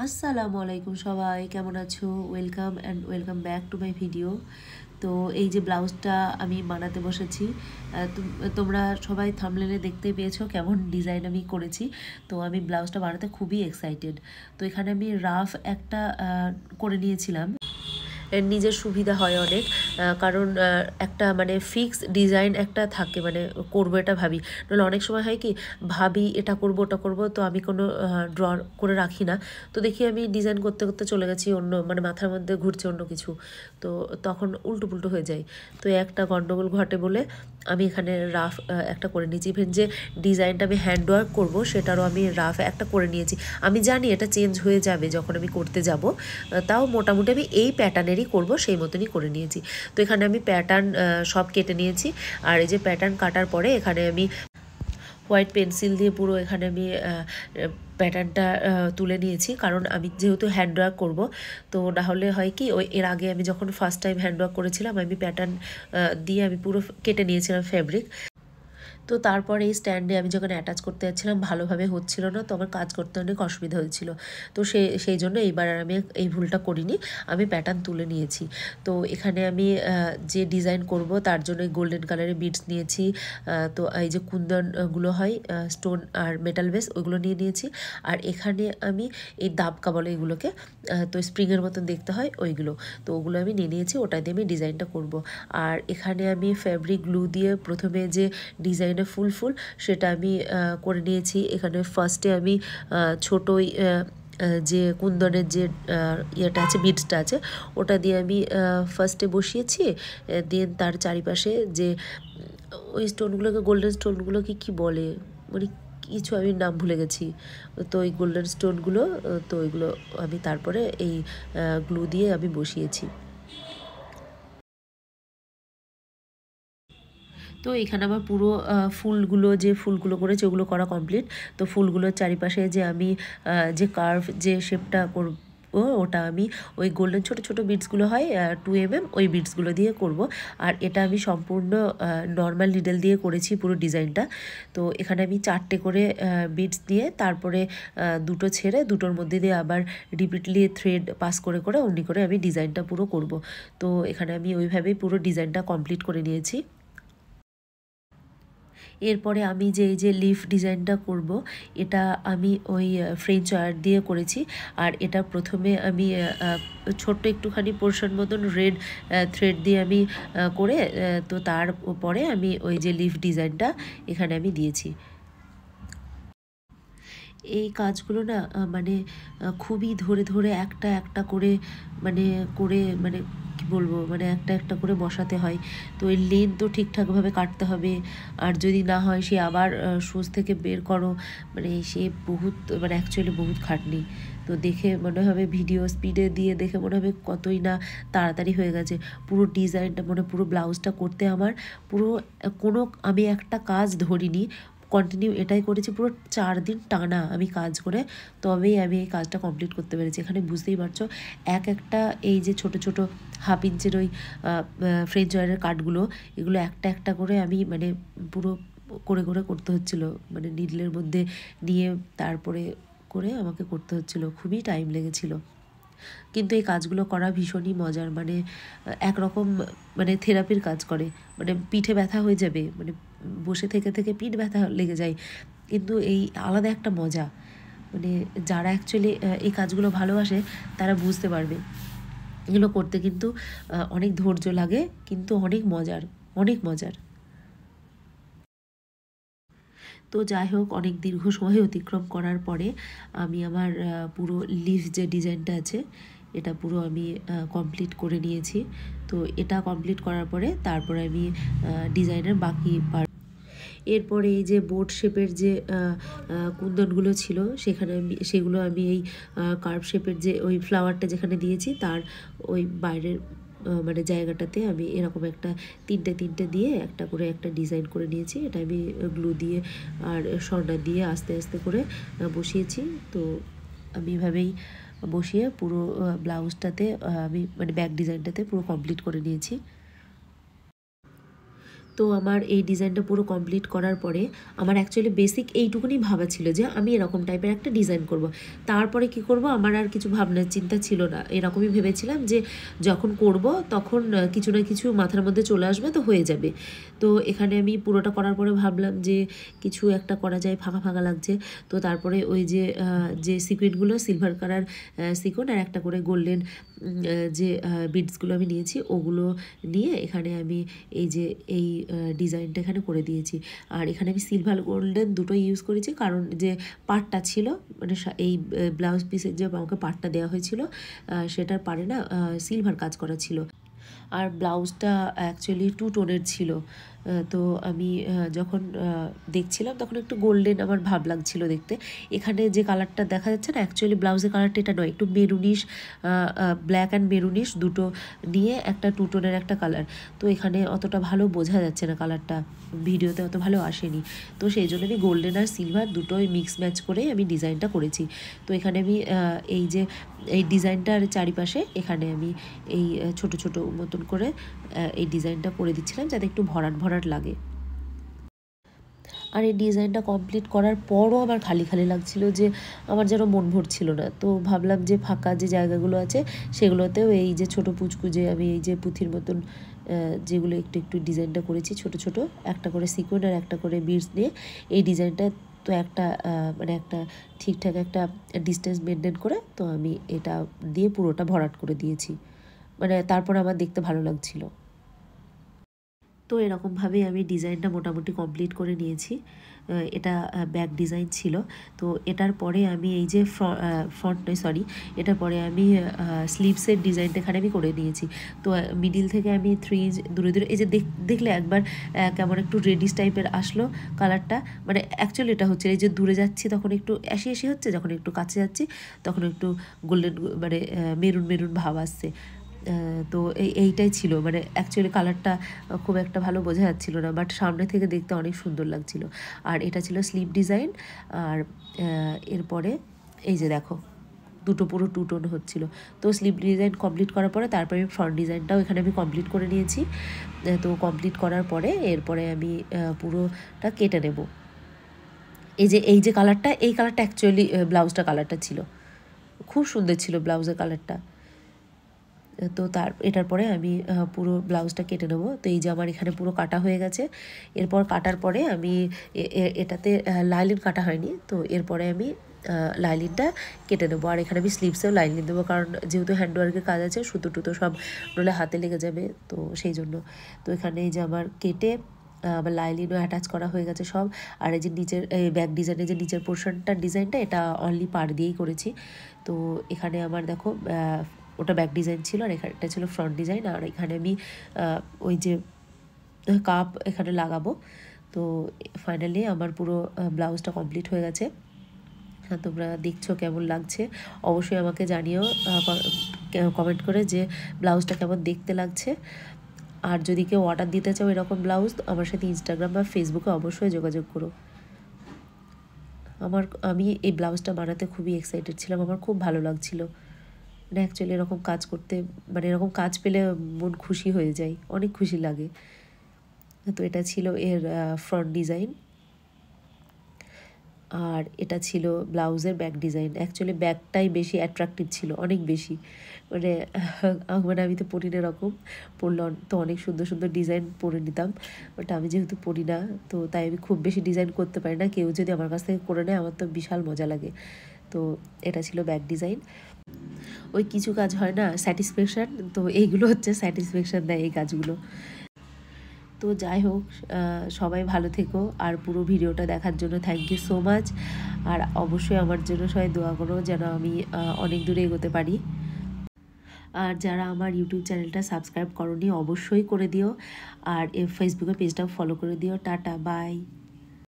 আসসালামু আলাইকুম সবাই, কেমন আছো? Welcome back to my video. তো এই যে ব্লাউজটা আমি বানাতে বসেছি, তোমরা সবাই থাম্বনেলে দেখতেই পেয়েছো কেমন ডিজাইন আমি করেছি। তো আমি ব্লাউজটা বানাতে খুবই এক্সাইটেড। তো এখানে আমি রাফ একটা করে নিয়েছিলাম। নিজের সুবিধা হয় অনেক, কারণ একটা মানে ফিক্স ডিজাইন একটা থাকে, মানে করবো এটা ভাবি। নাহলে অনেক সময় হয় কি, ভাবি এটা করবো ওটা করবো, তো আমি কোনো ড্র করে রাখি না। তো দেখি আমি ডিজাইন করতে করতে চলে গেছি অন্য, মানে মাথার মধ্যে ঘুরছে অন্য কিছু, তো তখন উল্টো পুল্টো হয়ে যায়। তো একটা গন্ডগোল ঘটে বলে আমি এখানে রাফ একটা করে নিয়েছি। ইভেন যে ডিজাইনটা আমি হ্যান্ড ওয়ার্ক করবো সেটারও আমি রাফ একটা করে নিয়েছি। আমি জানি এটা চেঞ্জ হয়ে যাবে যখন আমি করতে যাব, তাও মোটামুটি আমি এই প্যাটার্নেরই করব সেই মতনই করে নিয়েছি। তো এখানে আমি প্যাটার্ন সব কেটে নিয়েছি। আর এই যে প্যাটার্ন কাটার পরে এখানে আমি হোয়াইট পেন্সিল দিয়ে পুরো এখানে আমি প্যাটার্নটা তুলে নিয়েছি, কারণ আমি যেহেতু হ্যান্ডওয়ার্ক করব। তো না হলে হয় কি, ওই এর আগে আমি যখন ফার্স্ট টাইম হ্যান্ডওয়ার্ক করেছিলাম, আমি প্যাটার্ন দিয়ে আমি পুরো কেটে নিয়েছিলাম ফ্যাব্রিক। তো তারপরে এই স্ট্যান্ডে আমি যখন অ্যাটাচ করতে যাচ্ছিলাম ভালোভাবে হচ্ছিল না, তো আমার কাজ করতে অনেক অসুবিধা হয়েছিল। তো সেই জন্য এইবার আমি এই ভুলটা করিনি, আমি প্যাটার্ন তুলে নিয়েছি। তো এখানে আমি যে ডিজাইন করব তার জন্য গোল্ডেন কালারের বিডস নিয়েছি। তো এই যে কুন্দনগুলো হয় স্টোন আর মেটাল বেস, ওইগুলো নিয়ে নিয়েছি। আর এখানে আমি এই দাবকা বলে এগুলোকে, তো স্প্রিংয়ের মতন দেখতে হয় ওইগুলো, তো ওগুলো আমি নিয়ে নিয়েছি, ওটা দিয়ে আমি ডিজাইনটা করব। আর এখানে আমি ফ্যাব্রিক গ্লু দিয়ে প্রথমে যে ডিজাইন ফুল সেটা আমি করে নিয়েছি। এখানে ফার্স্টে আমি ছোটোই যে কুন্দনের যে ইয়েটা আছে, বিডসটা আছে, ওটা দিয়ে আমি ফার্স্টে বসিয়েছি। দেন তার চারিপাশে যে ওই স্টোনগুলোকে, গোল্ডেন স্টোনগুলোকে কি বলে, মানে কিছু আমি নাম ভুলে গেছি। তো ওই গোল্ডেন স্টোনগুলো, তো ওইগুলো আমি তারপরে এই গ্লু দিয়ে আমি বসিয়েছি। তো এখানে আমার পুরো ফুলগুলো করেছে ওগুলো করা কমপ্লিট। তো ফুলগুলোর চারিপাশে যে আমি যে কার্ভ যে শেপটা করব, ওটা আমি ওই গোল্ডেন ছোট ছোট বিডসগুলো হয় 2 mm, ওই বিডসগুলো দিয়ে করব। আর এটা আমি সম্পূর্ণ নর্মাল নিডেল দিয়ে করেছি পুরো ডিজাইনটা। তো এখানে আমি 4টে করে বিডস দিয়ে তারপরে দুটো ছেড়ে দুটোর মধ্যে দিয়ে আবার রিপিটলি থ্রেড পাস করে করে অমনি করে আমি ডিজাইনটা পুরো করব। তো এখানে আমি ওইভাবেই পুরো ডিজাইনটা কমপ্লিট করে নিয়েছি। এরপরে আমি যে এই যে লিফ ডিজাইনটা করব, এটা আমি ওই ফ্রেঞ্চ ওয়্যার দিয়ে করেছি। আর এটা প্রথমে আমি ছোট্ট একটুখানি পোর্শন মতন রেড থ্রেড দিয়ে আমি করে, তো তারপরে আমি ওই যে লিফ ডিজাইনটা এখানে আমি দিয়েছি। এই কাজগুলো না মানে খুবই ধরে ধরে একটা একটা করে মানে মানে কি বলবো, মানে একটা একটা করে বসাতে হয়। তো এই লেন তো ঠিকঠাকভাবে কাটতে হবে, আর যদি না হয় সে আবার সুচ থেকে বের করো, মানে সে বহুত, মানে অ্যাকচুয়ালি বহুত খাটনি। তো দেখে মনে হবে, ভিডিও স্পিডে দিয়ে দেখে মনে হবে কতই না তাড়াতাড়ি হয়ে গেছে। পুরো ডিজাইনটা মানে পুরো ব্লাউজটা করতে আমার পুরো কোনো, আমি একটা কাজ ধরিনি, কন্টিনিউ এটাই করেছি পুরো 4 দিন টানা আমি কাজ করে, তবেই আমি এই কাজটা কমপ্লিট করতে পেরেছি। এখানে বুঝতেই পারছো একটা এই যে ছোট ছোট হাফ ইঞ্চের ওই ফ্রেঞ্চ ওয়্যারের কাটগুলো, এগুলো একটা একটা করে আমি মানে পুরো করে করে করতে হচ্ছিলো, মানে নিডলের মধ্যে নিয়ে তারপরে করে আমাকে করতে হচ্ছিলো, খুবই টাইম লেগেছিলো। কিন্তু এই কাজগুলো করা ভীষণই মজার, মানে একরকম মানে থেরাপির কাজ করে। মানে পিঠে ব্যথা হয়ে যাবে, মানে বসে থেকে থেকে পিঠ ব্যথা লেগে যায়, কিন্তু এই আলাদা একটা মজা। মানে যারা অ্যাকচুয়ালি এই কাজগুলো ভালোবাসে তারা বুঝতে পারবে, এগুলো করতে কিন্তু অনেক ধৈর্য লাগে, কিন্তু অনেক মজার, অনেক মজার। তো যাই হোক, অনেক দীর্ঘ সময় অতিক্রম করার পরে আমি আমার পুরো লিফ যে ডিজাইনটা আছে এটা পুরো আমি কমপ্লিট করে নিয়েছি। তো এটা কমপ্লিট করার পরে তারপরে আমি ডিজাইনের বাকি এরপরে এই যে বোট শেপের যে কুন্দনগুলো ছিল সেগুলো আমি এই কার্ভ শেপের যে ওই ফ্লাওয়ারটা যেখানে দিয়েছি তার ওই বাইরের মানে জায়গাটাতে আমি এরকম একটা তিনটে তিনটে দিয়ে একটা করে একটা ডিজাইন করে নিয়েছি। এটা আমি গ্লু দিয়ে আর স্বর্ণা দিয়ে আস্তে আস্তে করে বসিয়েছি। তো আমি এভাবেই বসিয়ে পুরো ব্লাউজটাতে আমি মানে ব্যাক ডিজাইনটাতে পুরো কমপ্লিট করে নিয়েছি। তো আমার এই ডিজাইনটা পুরো কমপ্লিট করার পরে আমার অ্যাকচুয়ালি বেসিক এইটুকুনি ভাবা ছিল যে আমি এরকম টাইপের একটা ডিজাইন করব। তারপরে কি করব আমার আর কিছু ভাবনার চিন্তা ছিল না, এরকমই ভেবেছিলাম যে যখন করব তখন কিছু না কিছু মাথার মধ্যে চলে আসবে, তো হয়ে যাবে। তো এখানে আমি পুরোটা করার পরে ভাবলাম যে কিছু একটা করা যায়, ফাঁকা ফাঁকা লাগছে। তো তারপরে ওই যে সিকুয়েন্টগুলো সিলভার কালার সিকুয়েন্ট আর একটা করে গোল্ডেন যে বিডসগুলো আমি নিয়েছি ওগুলো নিয়ে এখানে আমি এই ডিজাইনটা এখানে করে দিয়েছি। আর এখানে আমি সিলভার গোল্ডেন দুটোই ইউজ করেছি, কারণ যে পার্টটা ছিল মানে এই ব্লাউজ পিসের যে আমাকে পার্টটা দেওয়া হয়েছিল সেটার পারে না সিলভার কাজ করা ছিল। আর ব্লাউজটা অ্যাকচুয়ালি 2 টোনের ছিল। তো আমি যখন দেখছিলাম তখন একটু গোল্ডেন আমার ভাব লাগছিল দেখতে। এখানে যে কালারটা দেখা যাচ্ছে না, অ্যাকচুয়ালি ব্লাউজের কালারটা এটা নয়, একটু মেরুনিশ, ব্ল্যাক অ্যান্ড মেরুনিশ দুটো নিয়ে একটা 2 টোনের একটা কালার। তো এখানে অতটা ভালো বোঝা যাচ্ছে না, কালারটা ভিডিওতে অত ভালো আসেনি। তো সেই জন্য আমি গোল্ডেন আর সিলভার দুটোই মিক্স ম্যাচ করে আমি ডিজাইনটা করেছি। তো এখানে আমি এই ডিজাইনটার চারিপাশে এখানে আমি এই ছোট ছোট মতন করে এই ডিজাইনটা করে দিচ্ছিলাম যাতে একটু ভরাট ভরাট লাগে। আর এই ডিজাইনটা কমপ্লিট করার পরও আমার খালি খালি লাগছিল, যে আমার যেন মন ভরছিল না। তো ভাবলাম যে ফাঁকা যে জায়গাগুলো আছে সেগুলোতেও এই যে ছোটো পুচকু যে আমি এই যে পুঁথির মতন যেগুলো একটু একটু ডিজাইনটা করেছি ছোট ছোট, একটা করে সিকোয়েন্স আর একটা করে বিডস নিয়ে এই ডিজাইনটা তো একটা মানে একটা ঠিকঠাক একটা ডিস্টেন্স মেনটেন করে তো আমি এটা দিয়ে পুরোটা ভরাট করে দিয়েছি। মানে তারপর আমার দেখতে ভালো লাগছিল। তো এরকমভাবেই আমি ডিজাইনটা মোটামুটি কমপ্লিট করে নিয়েছি। এটা ব্যাক ডিজাইন ছিল। তো এটার পরে আমি এই যে ফ্রন্ট নয় সরি, এটার পরে আমি স্লিভসের ডিজাইনটা এখানে আমি করে নিয়েছি। তো মিডিল থেকে আমি 3 ইঞ্চ দূরে দূরে এই যে দেখলে একবার কেমন একটু রেডিশ টাইপের আসলো কালারটা। মানে অ্যাকচুয়ালি এটা হচ্ছে এই যে দূরে যাচ্ছি তখন একটু অ্যাশি অ্যাশি হচ্ছে, যখন একটু কাছে যাচ্ছি তখন একটু গোল্ডেন মানে মেরুন মেরুন ভাব আসছে। তো এইটাই ছিল, মানে অ্যাকচুয়ালি কালারটা খুব একটা ভালো বোঝা যাচ্ছিল না, বাট সামনে থেকে দেখতে অনেক সুন্দর লাগছিল। আর এটা ছিল স্লিভ ডিজাইন। আর এরপরে এই যে দেখো দুটো পুরো 2 টোন হচ্ছিল। তো স্লিভ ডিজাইন কমপ্লিট করার পরে তারপরে আমি ফ্রন্ট ডিজাইনটাও এখানে আমি কমপ্লিট করে নিয়েছি। তো কমপ্লিট করার পরে এরপরে আমি পুরোটা কেটে নেব। এই যে কালারটা, এই কালারটা অ্যাকচুয়ালি ব্লাউজটা কালারটা ছিল, খুব সুন্দর ছিল ব্লাউজের কালারটা। তো এটার পরে আমি পুরো ব্লাউজটা কেটে নেবো। তো এই যে আমার এখানে পুরো কাটা হয়ে গেছে। এরপর কাটার পরে আমি এটাতে লাইলিন কাটা হয়নি, তো এরপরে আমি লাইলিনটা কেটে নেবো। আর এখানে আমি স্লিভসেও লাইলিন দেবো, কারণ যেহেতু হ্যান্ডওয়ার্কের কাজ আছে সুতো টুতো সব নলে হাতে লেগে যাবে, তো সেই জন্য। তো এখানে এই যে আমার কেটে আবার লাইলিনও অ্যাটাচ করা হয়ে গেছে সব। আর এই যে নিচের ব্যাক ডিজাইনের যে নিচের পোর্শনটার ডিজাইনটা এটা অনলি পাড় দিয়েই করেছি। তো এখানে আমার দেখো ওটা ব্যাক ডিজাইন ছিল আর এটা ছিল ফ্রন্ট ডিজাইন। আর এখানে আমি ওই যে কাপ এখানে লাগাবো। তো ফাইনালি আমার পুরো ব্লাউজটা কমপ্লিট হয়ে গেছে। তোমরা দেখছো কেমন লাগছে অবশ্যই আমাকে জানিও কমেন্ট করে যে ব্লাউজটা কেমন দেখতে লাগছে। আর যদি কেউ অর্ডার দিতে চাও এরকম ব্লাউজ আমার সাথে ইনস্টাগ্রাম বা ফেসবুকে অবশ্যই যোগাযোগ করো। আমি এই ব্লাউজটা বানাতে খুবই এক্সাইটেড ছিলাম, আমার খুব ভালো লাগছিল। মানে অ্যাকচুয়ালি এরকম কাজ করতে, মানে এরকম কাজ পেলে মন খুশি হয়ে যায়, অনেক খুশি লাগে। তো এটা ছিল এর ফ্রন্ট ডিজাইন। আর এটা ছিল ব্লাউজের ব্যাক ডিজাইন। অ্যাকচুয়ালি ব্যাকটাই বেশি অ্যাট্রাকটিভ ছিল, অনেক বেশি। মানে আমি তো পরি না, এরকম পরলে তো অনেক সুন্দর সুন্দর ডিজাইন পরে নিতাম, বাট আমি যেহেতু পরি না তো তাই আমি খুব বেশি ডিজাইন করতে পারি না। কেউ যদি আমার কাছ থেকে করে নেয় আমার তো বিশাল মজা লাগে। তো এটা ছিল ব্যাক ডিজাইন। ওই কিছু কাজ হয় না স্যাটিসফ্যাকশান, তো এইগুলো হচ্ছে স্যাটিসফ্যাকশান দেয় এই কাজগুলো। তো যাই হোক, সবাই ভালো থেকো। আর পুরো ভিডিওটা দেখার জন্য থ্যাংক ইউ সো মাচ। আর অবশ্যই আমার জন্য সবাই দোয়া করো যেন আমি অনেক দূরে এগোতে পারি। আর যারা আমার ইউটিউব চ্যানেলটা সাবস্ক্রাইব করোনি অবশ্যই করে দিও। আর ফেসবুকের পেজটাও ফলো করে দিও। Tata, by.